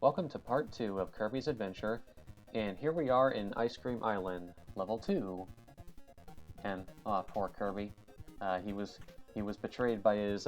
Welcome to part 2 of Kirby's Adventure, and here we are in Ice Cream Island, level 2. And, poor Kirby. He was betrayed by his,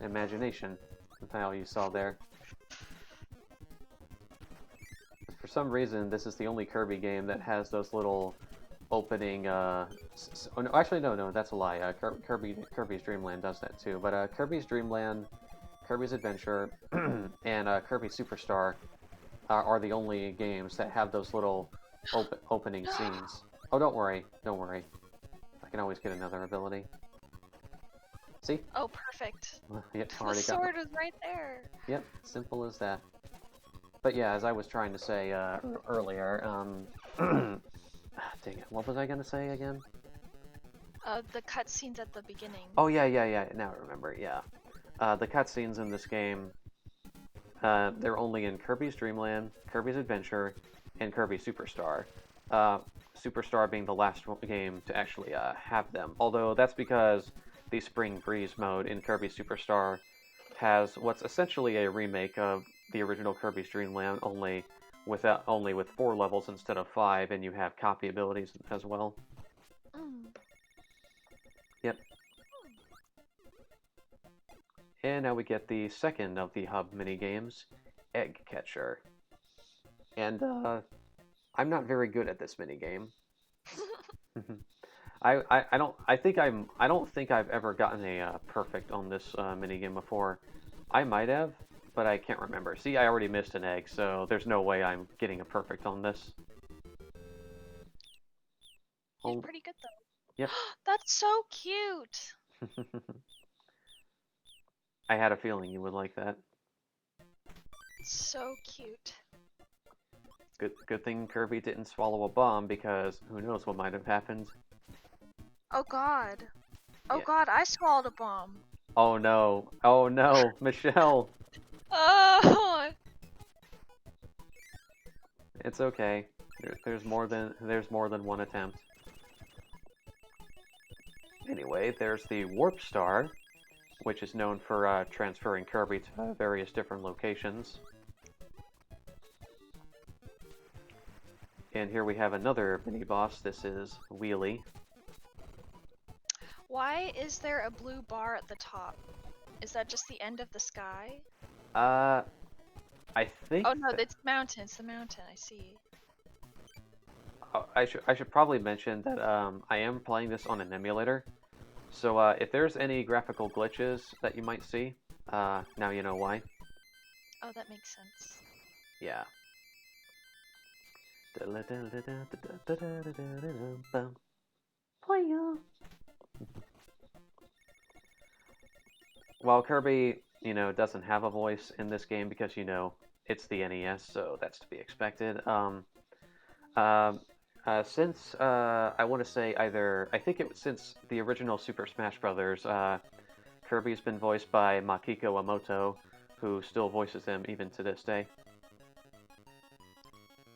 imagination, the how you saw there. For some reason, this is the only Kirby game that has those little opening, oh, no, actually, no, that's a lie. Kirby's Dream Land does that too, but, Kirby's Dream Land, Kirby's Adventure, and Kirby Superstar are the only games that have those little opening scenes. Oh, don't worry. I can always get another ability. See? Oh, perfect. Yep, The sword is right there. Yep, simple as that. But yeah, as I was trying to say earlier, dang it, what was I gonna say again? The cutscenes at the beginning. Oh yeah, now I remember, yeah. The cutscenes in this game, they're only in Kirby's Dream Land, Kirby's Adventure, and Kirby Superstar. Superstar being the last game to actually have them. Although that's because the Spring Breeze mode in Kirby Superstar has what's essentially a remake of the original Kirby's Dream Land, only with 4 levels instead of 5, and you have copy abilities as well. Yep. And now we get the second of the hub minigames, Egg Catcher. And I'm not very good at this minigame. I don't think I've ever gotten a perfect on this minigame before. I might have, but I can't remember. See, I already missed an egg, so there's no way I'm getting a perfect on this. You're pretty good though. Yep. That's so cute. I had a feeling you would like that. So cute. Good thing Kirby didn't swallow a bomb, because who knows what might have happened. Oh god. Oh Yeah. god, I swallowed a bomb. Oh no, Michelle! Oh! It's okay. There's more than one attempt. Anyway, there's the Warp Star, which is known for transferring Kirby to various different locations. And here we have another mini-boss. This is Wheelie. Why is there a blue bar at the top? Is that just the end of the sky? I think... Oh no, it's mountain. It's the mountain, I see. I should probably mention that I am playing this on an emulator. So if there's any graphical glitches that you might see, now you know why. Oh, that makes sense. Yeah. While Kirby, doesn't have a voice in this game because, it's the NES, so that's to be expected. Since I want to say since the original Super Smash Bros., Kirby's been voiced by Makiko Emoto, who still voices him even to this day.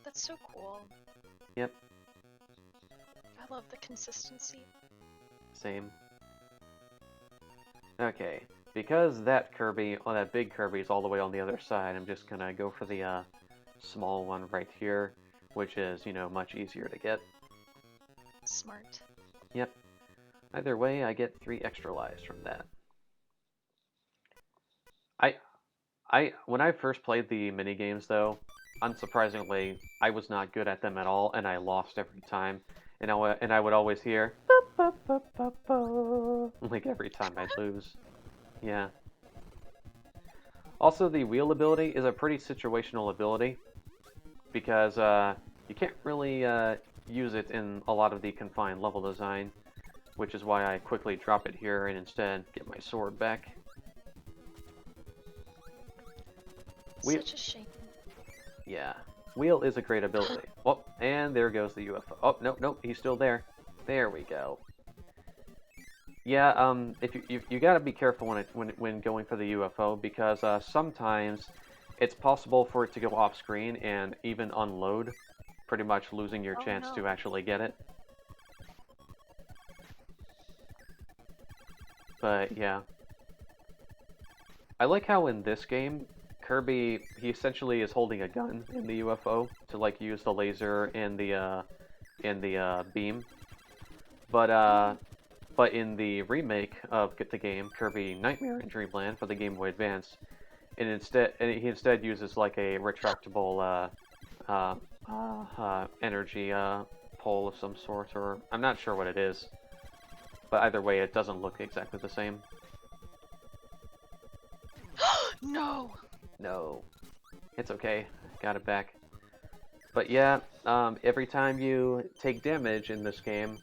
That's so cool. Yep. I love the consistency. Same. Okay, because that big Kirby is all the way on the other side, I'm just gonna go for the small one right here, which is, much easier to get. Smart. Yep. Either way, I get 3 extra lives from that. When I first played the minigames, though, unsurprisingly, I was not good at them at all, and I lost every time. And I would always hear, ba, ba, ba, ba, like every time I'd lose. Yeah. Also, the wheel ability is a pretty situational ability, because you can't really use it in a lot of the confined level design, which is why I quickly drop it here and instead get my sword back. Such a shame. Yeah. Wheel is a great ability. Oh, and there goes the UFO. Oh, no, he's still there. There we go. Yeah, if you gotta be careful when going for the UFO, because sometimes it's possible for it to go off screen and even unload, pretty much losing your chance to actually get it. But yeah. I like how in this game, Kirby, he essentially is holding a gun in the UFO to like use the laser and the beam. But in the remake of the game Kirby Nightmare in Dreamland for the Game Boy Advance, he instead uses like a retractable energy pole of some sort, or I'm not sure what it is. But either way, it doesn't look exactly the same. No! No. It's okay. Got it back. But yeah, every time you take damage in this game,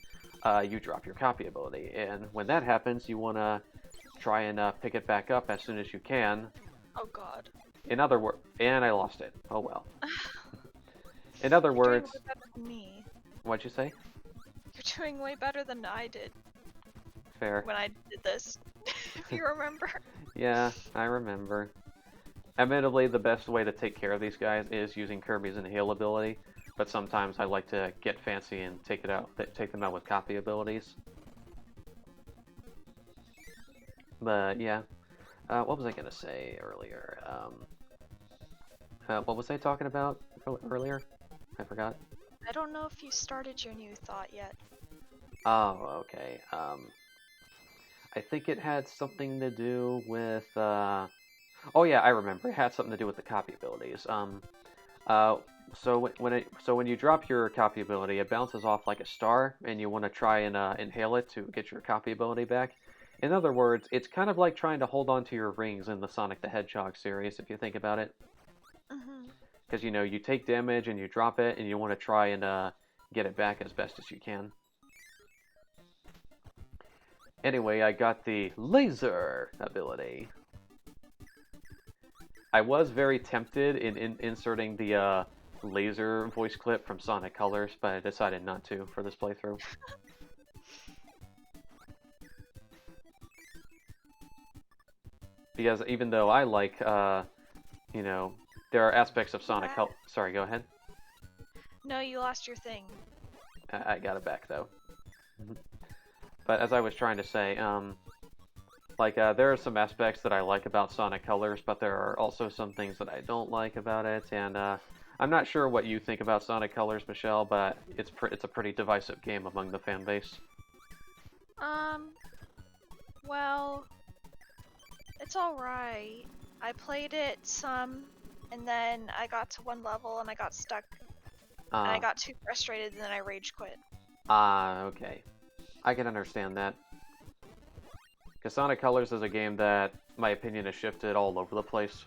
you drop your copy ability. And when that happens, you want to try and pick it back up as soon as you can. Oh god. In other words, and I lost it. Oh well. In other You're doing words, way better than me. what'd you say? You're doing way better than I did Fair. when I did this. If you remember. Yeah, I remember. Admittedly, the best way to take care of these guys is using Kirby's Inhale ability, but sometimes I like to get fancy and take them out with copy abilities. But yeah, what was I gonna say earlier? What was I talking about earlier? I forgot. I don't know if you started your new thought yet. Oh, okay. I think it had something to do with. Oh yeah, I remember. It had something to do with the copy abilities. So when you drop your copy ability, it bounces off like a star, and you want to try and inhale it to get your copy ability back. In other words, it's kind of like trying to hold on to your rings in the Sonic the Hedgehog series, if you think about it. Because you know you take damage and you drop it, and you want to try and get it back as best as you can. Anyway, I got the laser ability. I was very tempted in inserting the laser voice clip from Sonic Colors, but I decided not to for this playthrough. Because even though I like, you know, there are aspects of Sonic Colors. Sorry, go ahead. No, you lost your thing. I got it back though. But as I was trying to say, there are some aspects that I like about Sonic Colors, but there are also some things that I don't like about it, and I'm not sure what you think about Sonic Colors, Michelle, but it's a pretty divisive game among the fan base. Well, it's alright. I played it some, and then I got to one level and I got stuck, and I got too frustrated, and then I rage quit. Okay. I can understand that. Because Sonic Colors is a game that my opinion has shifted all over the place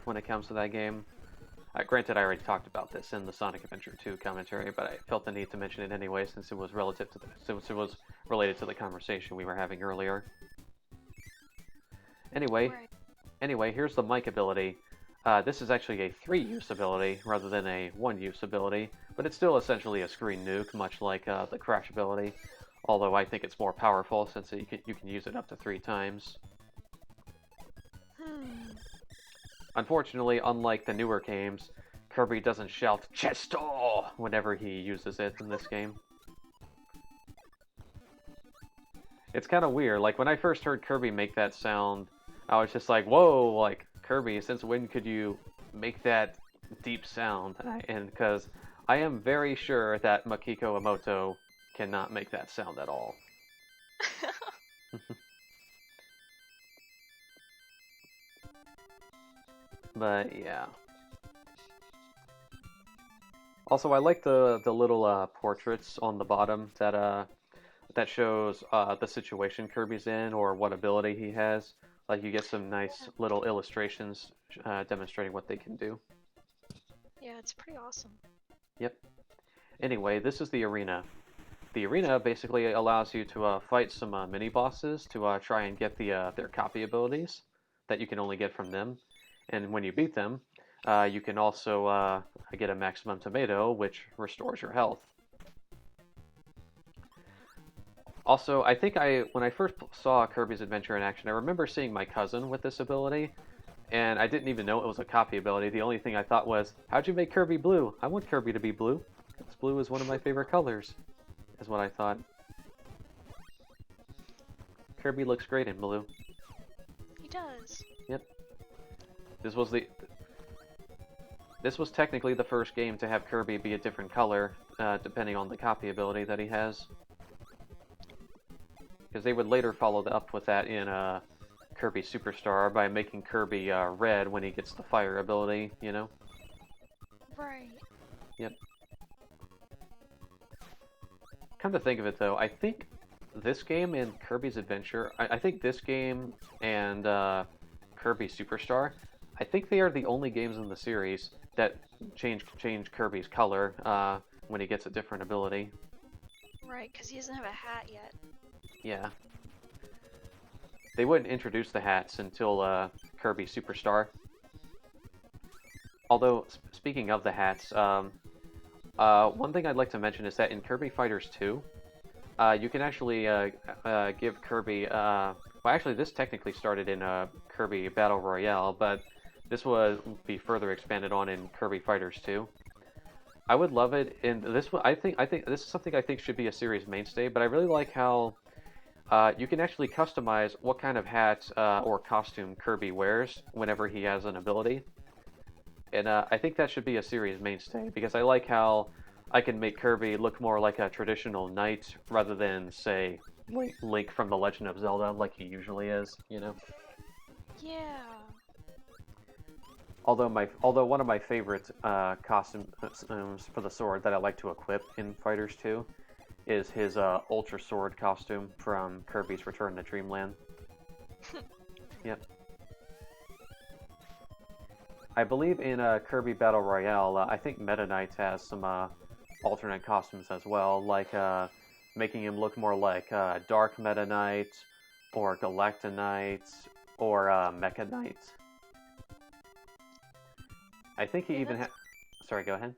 when it comes to that game. Granted, I already talked about this in the Sonic Adventure 2 commentary, but I felt the need to mention it anyway since it was related to the conversation we were having earlier. Anyway, here's the mic ability. This is actually a 3-use ability rather than a 1-use ability, but it's still essentially a screen nuke, much like the Crash ability. Although I think it's more powerful since you can use it up to 3 times. Unfortunately, unlike the newer games, Kirby doesn't shout "Chesto" whenever he uses it in this game. It's kind of weird. Like, when I first heard Kirby make that sound, I was just like, whoa, like, Kirby, since when could you make that deep sound? And because I am very sure that Makiko Emoto cannot make that sound at all. But yeah. Also, I like the little portraits on the bottom that shows the situation Kirby's in or what ability he has. Like, you get some nice little illustrations demonstrating what they can do. Yeah, it's pretty awesome. Yep. Anyway, this is the arena. The arena basically allows you to fight some mini-bosses to try and get their copy abilities that you can only get from them. And when you beat them, you can also get a maximum tomato, which restores your health. Also, I think when I first saw Kirby's Adventure in action, I remember seeing my cousin with this ability, and I didn't even know it was a copy ability. The only thing I thought was, how'd you make Kirby blue? I want Kirby to be blue. Because blue is one of my favorite colors, is what I thought. Kirby looks great in blue. He does. Yep. This was the this was technically the first game to have Kirby be a different color, depending on the copy ability that he has. Because they would later follow up with that in Kirby Superstar by making Kirby red when he gets the fire ability, you know? Right. Yep. Come to think of it, though, I think this game and Kirby's Adventure, I think this game and Kirby Superstar, I think they are the only games in the series that change Kirby's color when he gets a different ability. Right, because he doesn't have a hat yet. Yeah. They wouldn't introduce the hats until Kirby Superstar. Although, speaking of the hats, one thing I'd like to mention is that in Kirby Fighters 2, you can actually give Kirby... well, actually, this technically started in Kirby Battle Royale, but this will be further expanded on in Kirby Fighters 2. I would love it, and I think this is something I think should be a series mainstay, but I really like how you can actually customize what kind of hat or costume Kirby wears whenever he has an ability. And I think that should be a series mainstay, because I like how I can make Kirby look more like a traditional knight rather than, say, Link from The Legend of Zelda, like he usually is, you know? Yeah. Although one of my favorite costumes for the sword that I like to equip in Fighters 2 is his Ultra Sword costume from Kirby's Return to Dreamland. Yep. I believe in Kirby Battle Royale, I think Meta Knight has some alternate costumes as well, like making him look more like Dark Meta Knight, or Galacta Knight, or Mecha Knight. I think he even had... Sorry, go ahead.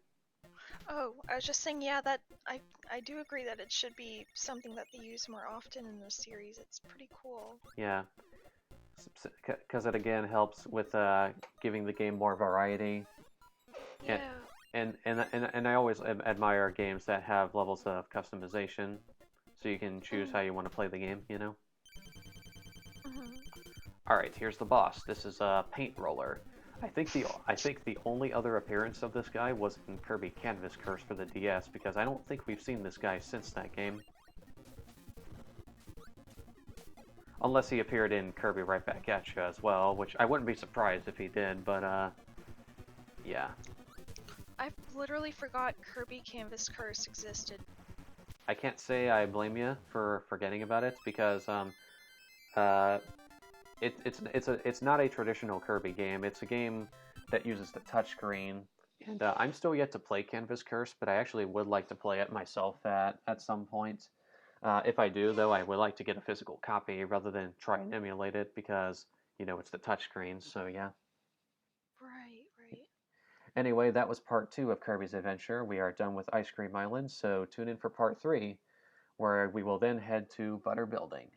Oh, I was just saying, yeah, that I do agree that it should be something that they use more often in the series. It's pretty cool. Yeah, because it again helps with giving the game more variety. Yeah. And I always admire games that have levels of customization, so you can choose how you want to play the game, you know? Alright, here's the boss. This is a paint roller. I think the only other appearance of this guy was in Kirby Canvas Curse for the DS, because I don't think we've seen this guy since that game. Unless he appeared in Kirby Right Back At You as well, which I wouldn't be surprised if he did, but yeah. I literally forgot Kirby Canvas Curse existed. I can't say I blame you for forgetting about it, because it's not a traditional Kirby game. It's a game that uses the touchscreen, and I'm still yet to play Canvas Curse, but I actually would like to play it myself at some point. If I do, though, I would like to get a physical copy rather than try and emulate it, because, you know, it's the touchscreen, so yeah. Right, right. Anyway, that was part 2 of Kirby's Adventure. We are done with Ice Cream Island, so tune in for part 3, where we will then head to Butter Building.